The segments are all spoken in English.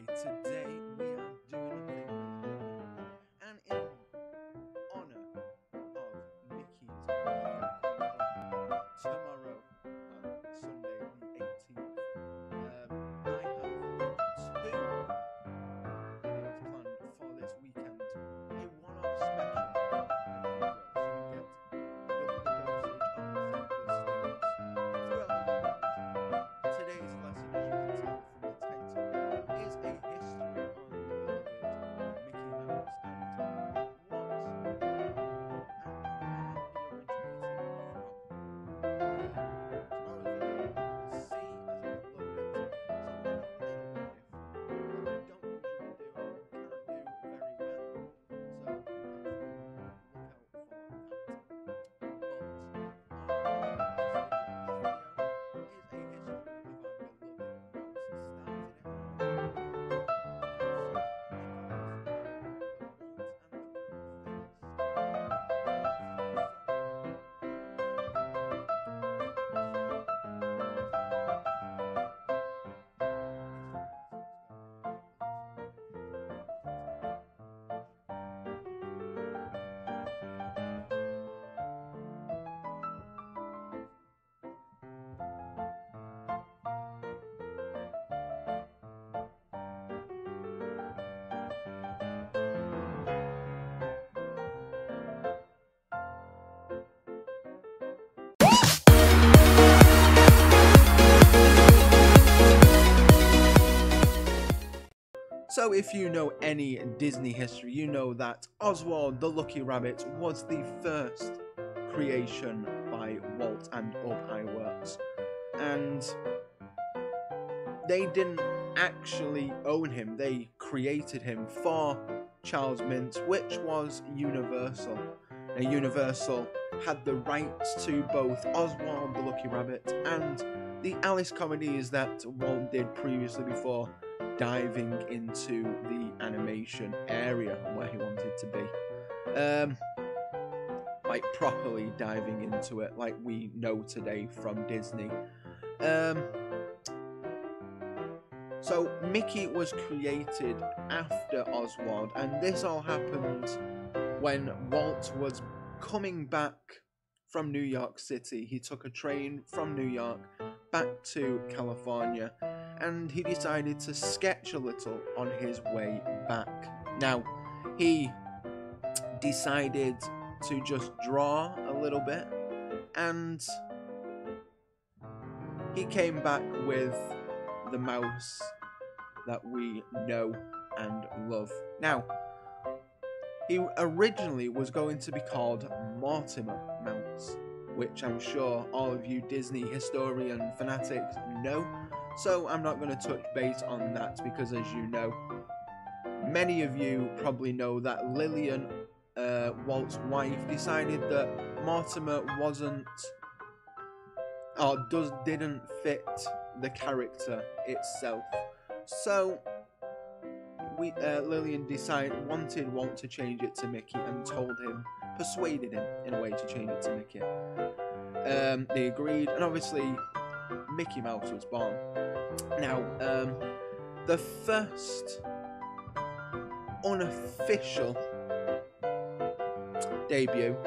Hi, today we are doing a thing and in honor of Mickey's birthday coming up tomorrow, Sunday the 18th, I have two videos planned for this weekend. A one-off special, so you get double the dosage of the same good things throughout the weekend. Today's lesson, as you can tell from the title, is a history on the beloved Mickey Mouse and what and where he originated from. Tomorrow's video, you'll see as I upload it, something a little bit different that we don't usually do and can't do very well. So you have to look out for that. So if you know any Disney history, you know that Oswald the Lucky Rabbit was the first creation by Walt and Up Works, and they didn't actually own him, they created him for Charles Mintz, which was Universal. Now Universal had the rights to both Oswald the Lucky Rabbit and the Alice comedies that Walt did previously before diving into the animation area where he wanted to be. Like properly diving into it like we know today from Disney. So Mickey was created after Oswald, and this all happened when Walt was coming back from New York City. He took a train from New York back to California, and he decided to sketch a little on his way back. Now, he decided to just draw a little bit, and he came back with the mouse that we know and love. Now, he originally was going to be called Mortimer Mouse, which I'm sure all of you Disney historian fanatics know. So I'm not going to touch base on that because, as you know, many of you probably know that Lillian, Walt's wife, decided that Mortimer wasn't or didn't fit the character itself. So Lillian wanted Walt to change it to Mickey and persuaded him in a way to change it to Mickey. They agreed, and obviously Mickey Mouse was born. Now, the first unofficial debut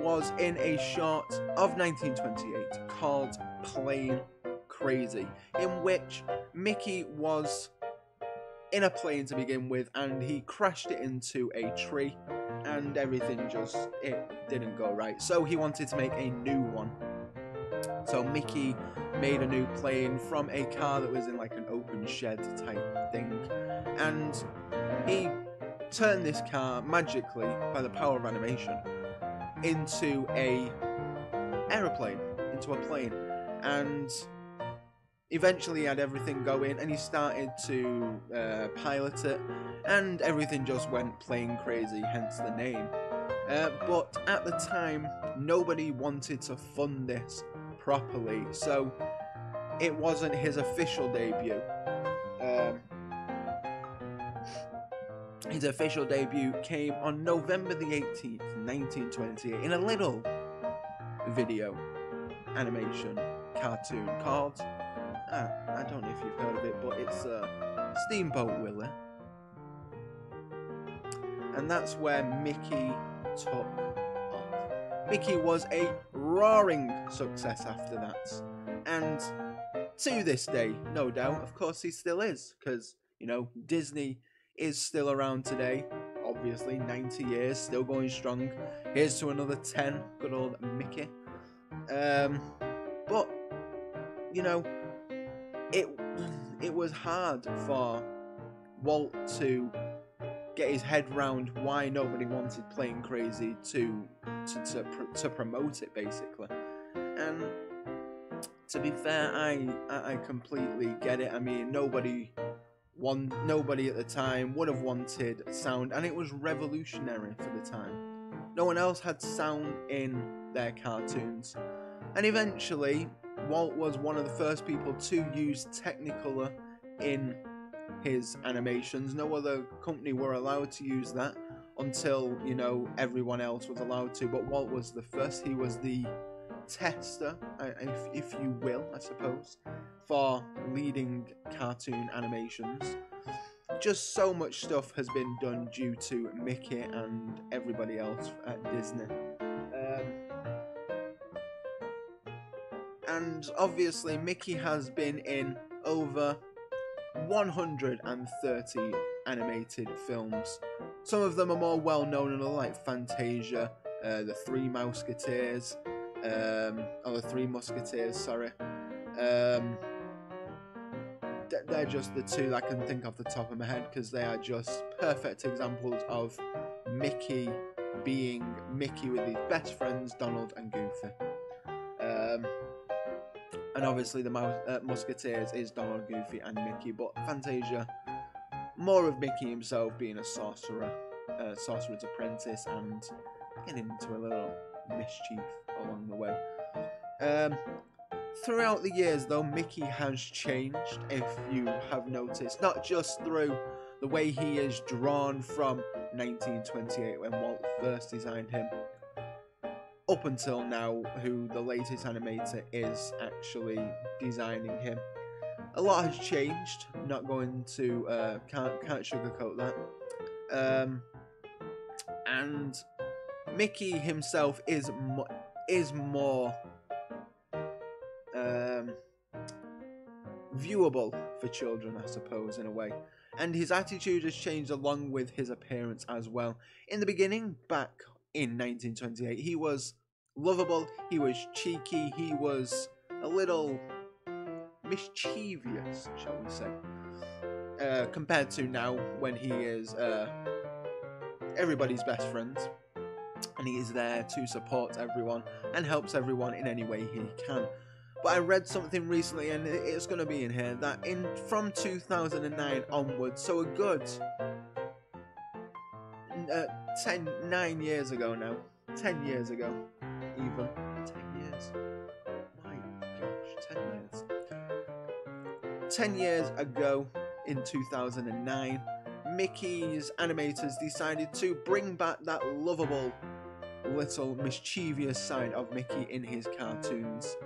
was in a short of 1928 called Plane Crazy, in which Mickey was in a plane to begin with, and he crashed it into a tree, and everything it didn't go right. So he wanted to make a new one. So Mickey made a new plane from a car that was in like an open shed type thing, and he turned this car magically by the power of animation into a plane, and eventually he had everything going, and he started to pilot it, and everything just went plane crazy, hence the name. But at the time, nobody wanted to fund this properly, so it wasn't his official debut. His official debut came on November the 18th, 1928, in a little video animation cartoon called, I don't know if you've heard of it, but it's Steamboat Willie. And that's where Mickey took off. Mickey was a roaring success after that. And to this day, no doubt, of course he still is. Because, you know, Disney is still around today. Obviously, 90 years, still going strong. Here's to another 10, good old Mickey. But, you know, it was hard for Walt to get his head round why nobody wanted Plane Crazy to promote it, basically. And to be fair, I completely get it. I mean, nobody at the time would have wanted sound, and it was revolutionary for the time. No one else had sound in their cartoons, and eventually Walt was one of the first people to use Technicolor in his animations. No other company were allowed to use that until, you know, everyone else was allowed to, but Walt was the first. He was the tester, if you will, I suppose, for leading cartoon animations. Just so much stuff has been done due to Mickey and everybody else at Disney. And obviously Mickey has been in over 130 animated films. Some of them are more well known and like Fantasia, the Three Musketeers, the Three Musketeers, sorry. They're just the two that I can think off the top of my head, because they are just perfect examples of Mickey being Mickey with his best friends, Donald and Goofy. And obviously the Musketeers is Donald, Goofy and Mickey, but Fantasia, more of Mickey himself being a sorcerer's apprentice and getting into a little mischief along the way. Throughout the years though, Mickey has changed, if you have noticed, not just through the way he is drawn from 1928 when Walt first designed him, up until now, who the latest animator is actually designing him. A lot has changed, not going to, can't sugarcoat that. And Mickey himself is more viewable for children, I suppose, in a way. And his attitude has changed along with his appearance as well. In the beginning, back in 1928, he was lovable, he was cheeky, he was a little mischievous, shall we say, compared to now when he is everybody's best friend, and he is there to support everyone and helps everyone in any way he can. But I read something recently, and it's going to be in here, that from 2009 onwards, so a good 9 years ago now, 10 years ago, even 10 years, my gosh, 10 years. 10 years ago, in 2009, Mickey's animators decided to bring back that lovable, little mischievous side of Mickey in his cartoons.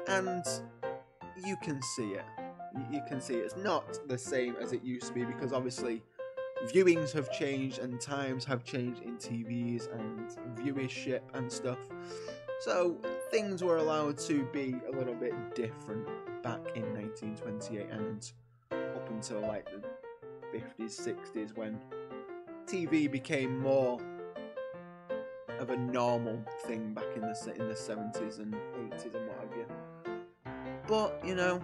And you can see it. You can see it. It's not the same as it used to be, because obviously viewings have changed and times have changed in TVs and viewership and stuff. So things were allowed to be a little bit different back in 1928 and up until like the 50s, 60s, when TV became more of a normal thing back in the 70s and 80s and what have you. But, you know,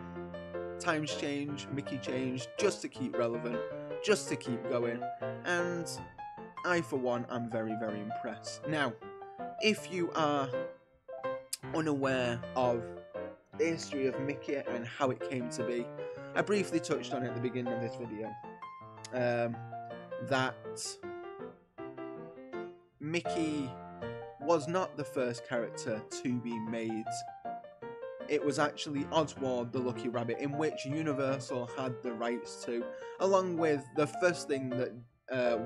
times change, Mickey changed, just to keep relevant, just to keep going, and I, for one, am very, very impressed. Now, if you are unaware of the history of Mickey and how it came to be, I briefly touched on it at the beginning of this video, that Mickey was not the first character to be made. It was actually Oswald the Lucky Rabbit, in which Universal had the rights to, along with the first thing that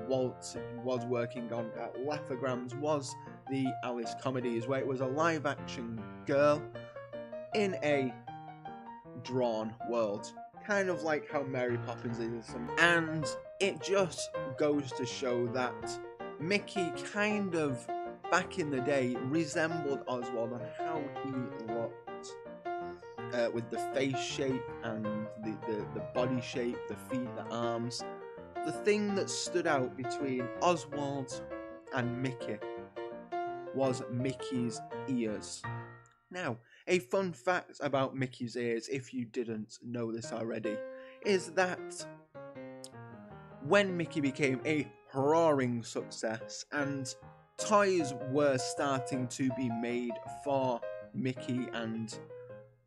Walt was working on at Laugh-O-Grams was the Alice comedies, where it was a live-action girl in a drawn world. kind of like how Mary Poppins is. And it just goes to show that Mickey kind of, back in the day, resembled Oswald on how he looked. With the face shape and the body shape, the feet, the arms. The thing that stood out between Oswald and Mickey was Mickey's ears. Now, a fun fact about Mickey's ears, if you didn't know this already, is that when Mickey became a roaring success and toys were starting to be made for Mickey, and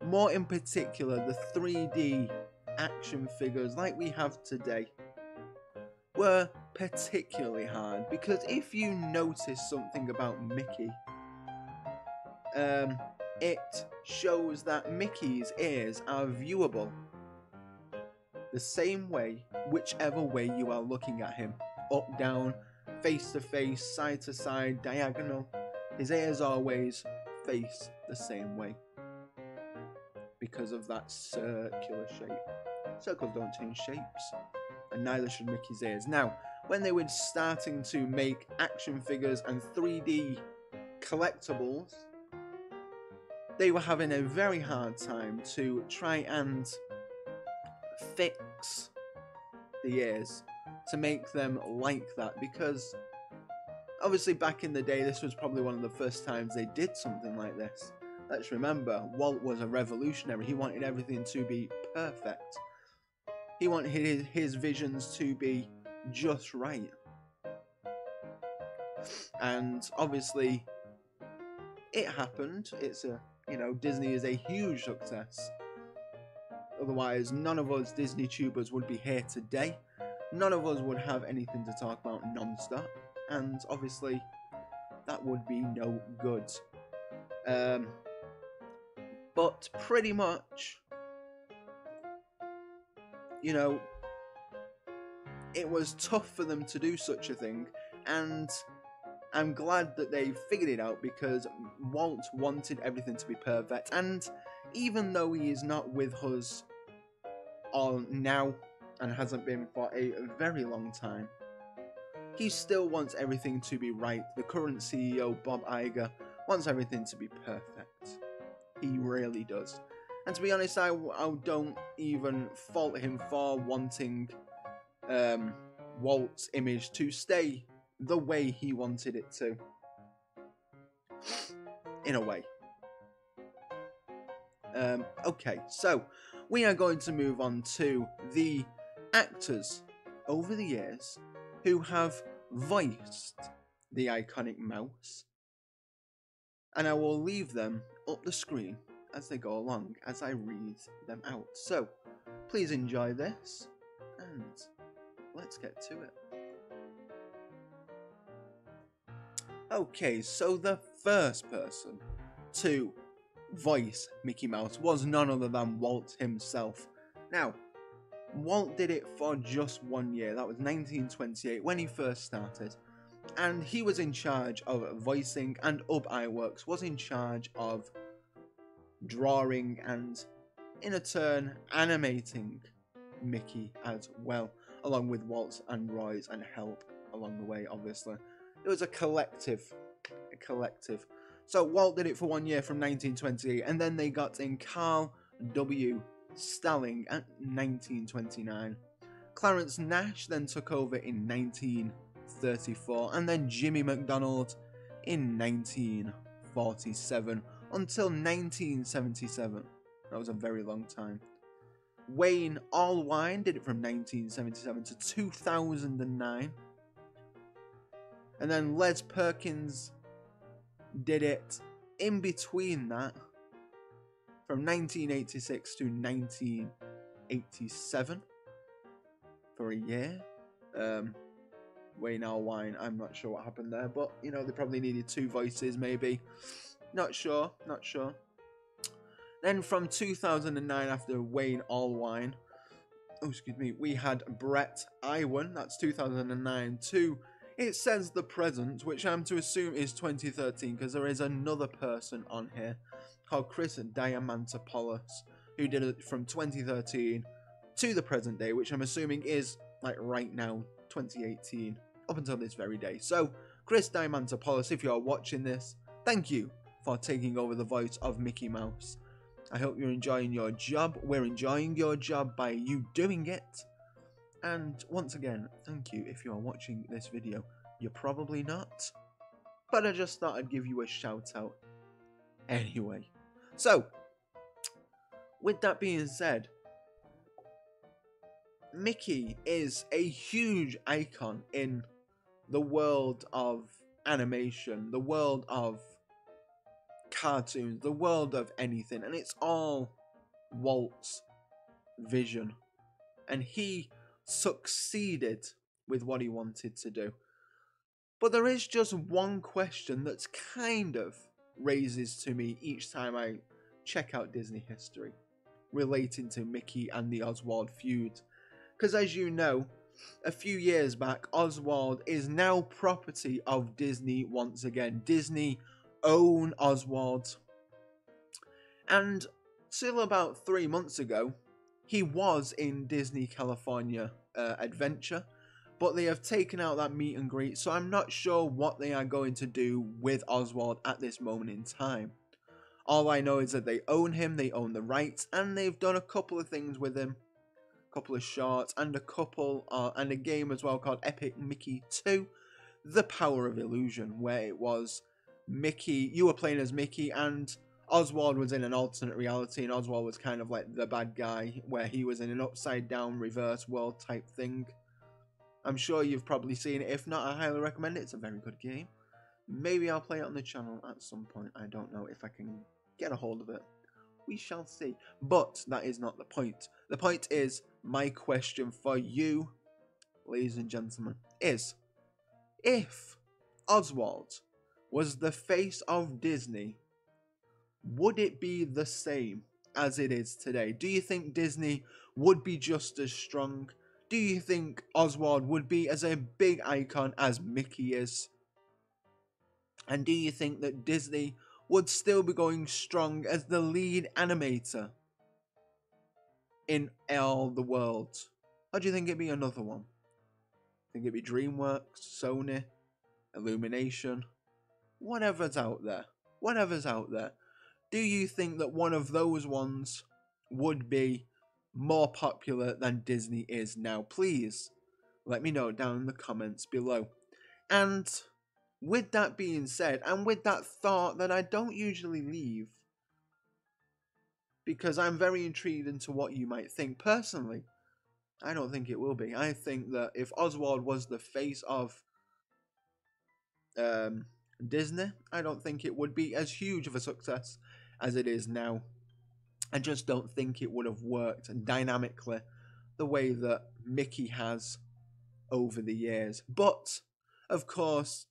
more in particular the 3D action figures like we have today, were particularly hard, because if you notice something about Mickey, it shows that Mickey's ears are viewable the same way, whichever way you are looking at him. Up, down, face to face, side to side, diagonal. His ears always face the same way because of that circular shape. Circles don't change shapes, and neither should Mickey's ears. Now, when they were starting to make action figures and 3D collectibles, they were having a very hard time to try and fix the ears to make them like that, because obviously back in the day this was probably one of the first times they did something like this. Let's remember, Walt was a revolutionary. He wanted everything to be perfect. He wanted his visions to be just right. And obviously it happened. It's a, Disney is a huge success. Otherwise, none of us Disney tubers would be here today. None of us would have anything to talk about non-stop. And obviously, that would be no good. But pretty much, it was tough for them to do such a thing. And I'm glad that they figured it out, because Walt wanted everything to be perfect. And even though he is not with us all now, and hasn't been for a very long time, he still wants everything to be right. The current CEO, Bob Iger, wants everything to be perfect. He really does. And to be honest, I don't even fault him for wanting Walt's image to stay the way he wanted it to. In a way. Okay, so we are going to move on to the actors over the years who have voiced the iconic mouse, and I will leave them up the screen as they go along, as I read them out. So please enjoy this, and let's get to it. Okay, so the first person to voice Mickey Mouse was none other than Walt himself. Now, Walt did it for just 1 year. That was 1928 when he first started, and he was in charge of voicing, and Ub Iwerks was in charge of drawing and, in a turn, animating Mickey as well, along with Walt's and Roy's and help along the way, obviously. It was a collective. So Walt did it for 1 year from 1928, and then they got in Carl W. Stalling at 1929. Clarence Nash then took over in 1934, and then Jimmy McDonald in 1947 until 1977. That was a very long time. Wayne Allwine did it from 1977 to 2009. And then Les Perkins did it in between that, from 1986 to 1987 for a year. Wayne Allwine, I'm not sure what happened there, but they probably needed 2 voices, maybe. Not sure. Then from 2009, after Wayne Allwine, we had Brett Iwan. That's 2009 to, it says the present, which I'm to assume is 2013, because there is another person on here called Chris Diamantopoulos, who did it from 2013 to the present day, which I'm assuming is like right now, 2018, up until this very day. So, Chris Diamantopoulos, if you are watching this, thank you for taking over the voice of Mickey Mouse. I hope you're enjoying your job. We're enjoying your job by you doing it. And once again, thank you if you are watching this video. You're probably not, but I just thought I'd give you a shout out anyway. So, with that being said, Mickey is a huge icon in the world of animation, the world of cartoons, the world of anything, and it's all Walt's vision, and he succeeded with what he wanted to do. But there is just one question that's kind of raises to me each time I check out Disney history relating to Mickey and the Oswald feud. Because as you know, a few years back, Oswald is now property of Disney once again. Disney own Oswald. And till about 3 months ago, he was in Disney California Adventure. But they have taken out that meet and greet, so I'm not sure what they are going to do with Oswald at this moment in time. All I know is that they own him, they own the rights, and they've done a couple of things with him. A couple of shorts, and and a game as well called Epic Mickey 2, The Power of Illusion, where it was Mickey, you were playing as Mickey, and Oswald was in an alternate reality, and Oswald was kind of like the bad guy, where he was in an upside down reverse world type thing. I'm sure you've probably seen it. If not, I highly recommend it. It's a very good game. Maybe I'll play it on the channel at some point. I don't know if I can get a hold of it. We shall see. But that is not the point. The point is, my question for you, ladies and gentlemen, is if Oswald was the face of Disney, would it be the same as it is today? Do you think Disney would be just as strong? Do you think Oswald would be as a big icon as Mickey is? And do you think that Disney would still be going strong as the lead animator in all the world? Or do you think it'd be another one? Think it'd be DreamWorks, Sony, Illumination, whatever's out there? Whatever's out there. Do you think that one of those ones would be more popular than Disney is now? Please let me know down in the comments below. And with that being said, and with that thought that I don't usually leave, because I'm very intrigued into what you might think. Personally, I don't think it will be. I think that if Oswald was the face of Disney, I don't think it would be as huge of a success as it is now. I just don't think it would have worked dynamically the way that Mickey has over the years. But, of course,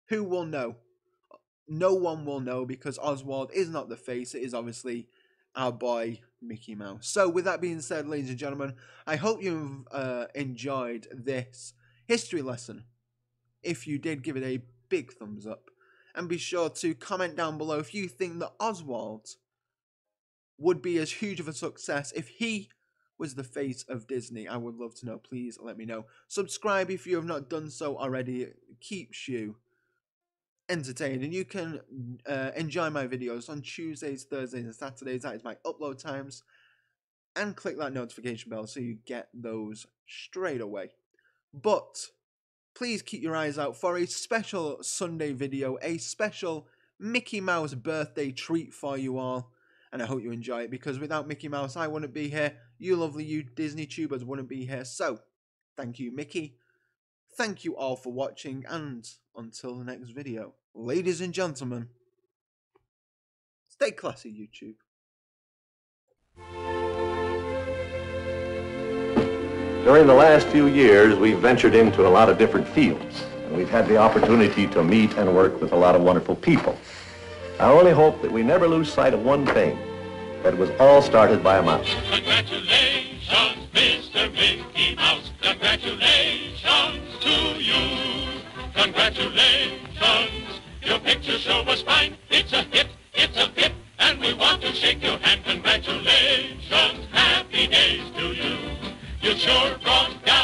who will know? No one will know, because Oswald is not the face. It is obviously our boy Mickey Mouse. So, with that being said, ladies and gentlemen, I hope you've enjoyed this history lesson. If you did, give it a big thumbs up. And be sure to comment down below if you think that Oswald would be as huge of a success if he was the face of Disney. I would love to know. Please let me know. Subscribe if you have not done so already. It keeps you entertained, and you can enjoy my videos on Tuesdays, Thursdays and Saturdays. That is my upload times. And click that notification bell so you get those straight away. But please keep your eyes out for a special Sunday video, a special Mickey Mouse birthday treat for you all. And I hope you enjoy it, because without Mickey Mouse, I wouldn't be here. You lovely, you Disney tubers wouldn't be here. So, thank you, Mickey. Thank you all for watching, and until the next video, ladies and gentlemen, stay classy, YouTube. During the last few years, we've ventured into a lot of different fields, and we've had the opportunity to meet and work with a lot of wonderful people. I only hope that we never lose sight of one thing, that it was all started by a mouse. Congratulations, Mr. Mickey Mouse. Congratulations to you. Congratulations. Your picture show was fine. It's a hit, and we want to shake your hand. Congratulations. Happy days to you. sure brought down